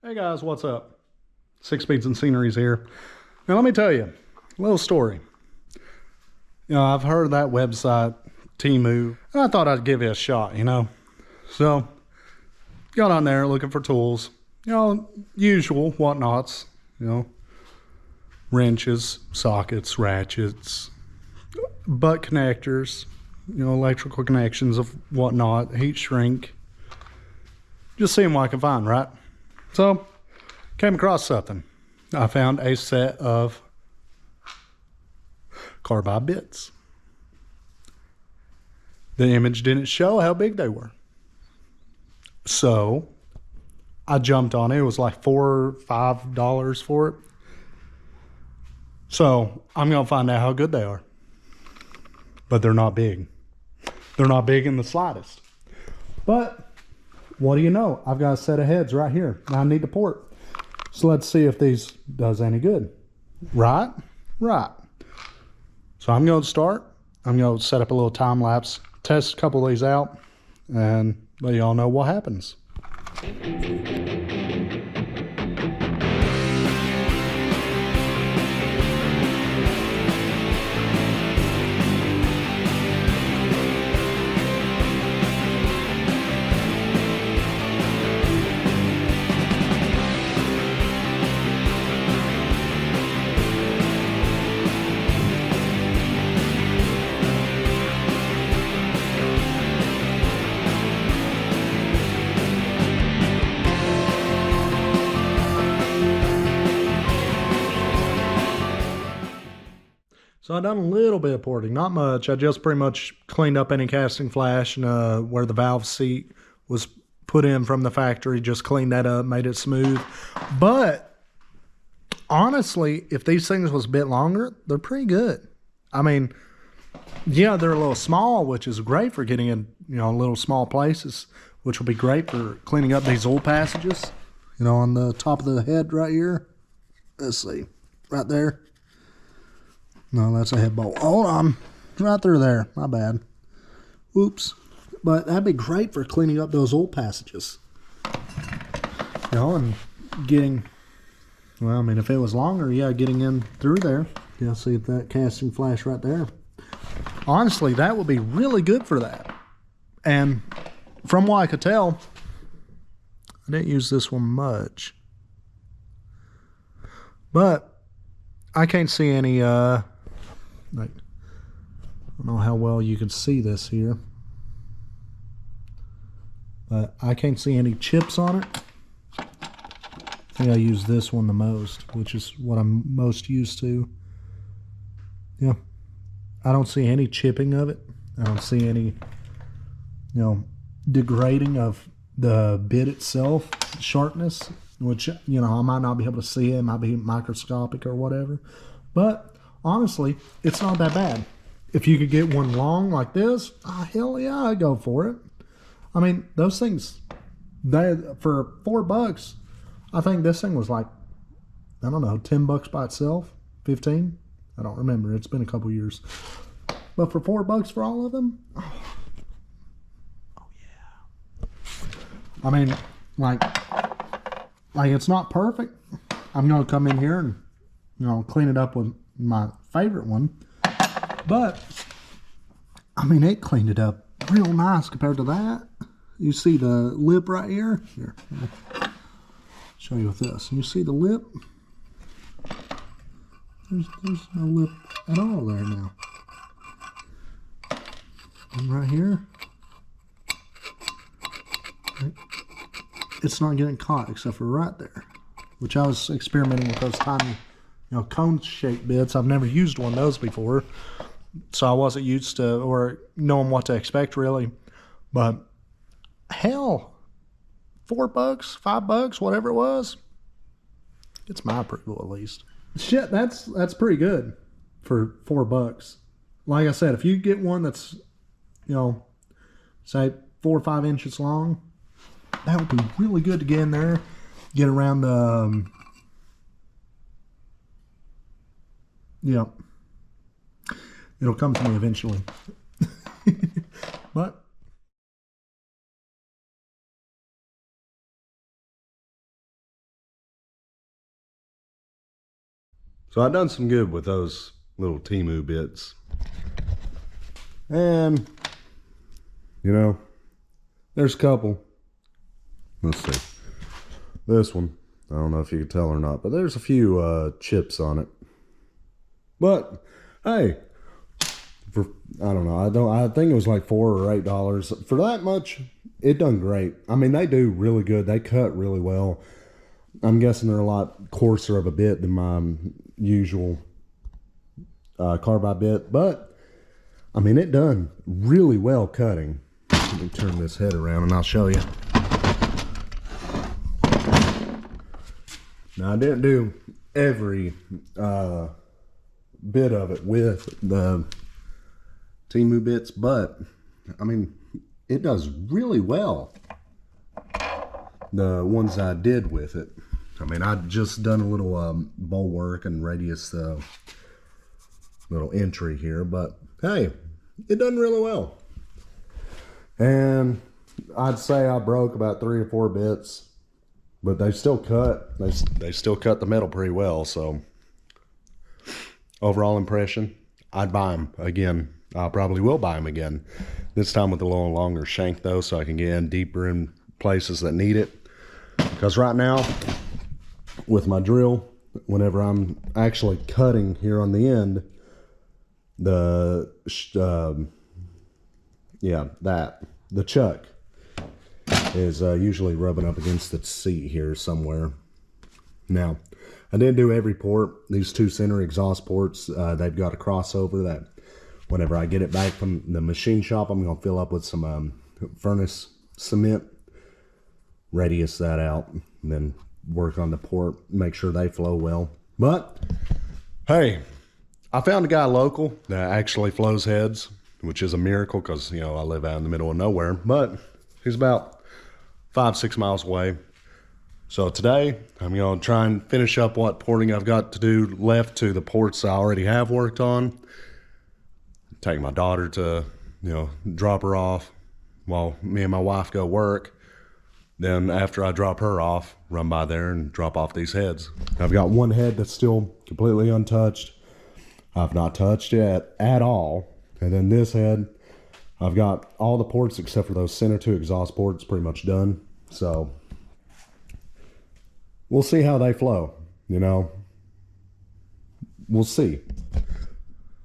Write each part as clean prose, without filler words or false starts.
Hey guys, what's up? Six Speeds and Sceneries here. Now let me tell you a little story. I've heard of that website, Temu, and I thought I'd give it a shot, So, got on there looking for tools, usual whatnots, wrenches, sockets, ratchets, butt connectors, electrical connections of whatnot, heat shrink. Just seeing what I can find, right? So, came across something. I found a set of carbide bits. The image didn't show how big they were. So, I jumped on it. It was like $4 or $5 for it. So, I'm going to find out how good they are. But they're not big. They're not big in the slightest. But what do you know? I've got a set of heads right here. Now I need the port. So let's see if these does any good. Right? Right. So I'm going to start. I'm going to set up a little time lapse, test a couple of these out, and let y'all know what happens. So I done a little bit of porting, not much. I just pretty much cleaned up any casting flash and where the valve seat was put in from the factory, just cleaned that up, made it smooth. But honestly, if these things was a bit longer, they're pretty good. I mean, yeah, they're a little small, which is great for getting in, little small places, which will be great for cleaning up these oil passages, on the top of the head right here. Let's see, right there. No, that's a head bolt. Hold on. Right through there. My bad. Oops. But that'd be great for cleaning up those oil passages. And getting, well, I mean, if it was longer, yeah, getting in through there. Yeah, see that casting flash right there. Honestly, that would be really good for that. And from what I could tell, I didn't use this one much. But I can't see any, I don't know how well you can see this here, but I can't see any chips on it. I think I use this one the most, which is what I'm most used to. Yeah, I don't see any chipping of it. I don't see any, degrading of the bit itself, sharpness, which, I might not be able to see it. It might be microscopic or whatever, but honestly, it's not that bad. If you could get one long like this, hell yeah, I'd go for it. I mean, those things, for $4, I think this thing was like, I don't know, $10 by itself, 15. I don't remember. It's been a couple years. But for $4 for all of them, oh yeah. I mean, like it's not perfect. I'm gonna come in here and clean it up with my favorite one, but I mean, it cleaned it up real nice compared to that. You see the lip right here? Here, I'll show you with this. You see the lip? There's no lip at all there now. And right here, it's not getting caught except for right there, which I was experimenting with those tiny cone-shaped bits. I've never used one of those before, so I wasn't used to or knowing what to expect really. But hell, $4, $5, whatever it was, it's my approval at least. Shit, that's pretty good for $4. Like I said, if you get one that's say 4 or 5 inches long, that would be really good to get in there, get around the it'll come to me eventually. But So I done some good with those little Temu bits. And, you know, there's a couple. Let's see. This one, I don't know if you can tell or not, but there's a few chips on it. But, hey, for, I don't know, I think it was like $4 or $8. For that much, it done great. I mean, they do really good. They cut really well. I'm guessing they're a lot coarser of a bit than my usual carbide bit, but I mean, it done really well cutting. Let me turn this head around and I'll show you. Now, I didn't do every bit of it with the Temu bits, but I mean, it does really well. The ones I did with it. I mean, I just done a little bowl work and radius little entry here, but hey, it done really well. And I'd say I broke about 3 or 4 bits, but they still cut. They still cut the metal pretty well. So overall impression, I'd buy them again. I probably will buy them again. This time with a little longer shank though, so I can get in deeper in places that need it. Because right now, with my drill, whenever I'm actually cutting here on the end, the chuck is usually rubbing up against the seat here somewhere. Now, I didn't do every port. These 2 center exhaust ports, they've got a crossover that whenever I get it back from the machine shop, I'm going to fill up with some furnace cement, radius that out, and then work on the port, make sure they flow well. But hey, I found a guy local that actually flows heads, which is a miracle because, you know, I live out in the middle of nowhere, but he's about 5-6 miles away. So today I'm going to try and finish up what porting I've got to do left to the ports I already have worked on. Take my daughter to, you know, drop her off while me and my wife go work. Then after I drop her off, run by there and drop off these heads. I've got one head that's still completely untouched. I've not touched it at all. And then this head, I've got all the ports except for those center 2 exhaust ports pretty much done. So we'll see how they flow, you know. We'll see.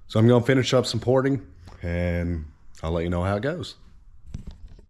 So I'm going to finish up some porting and I'll let you know how it goes.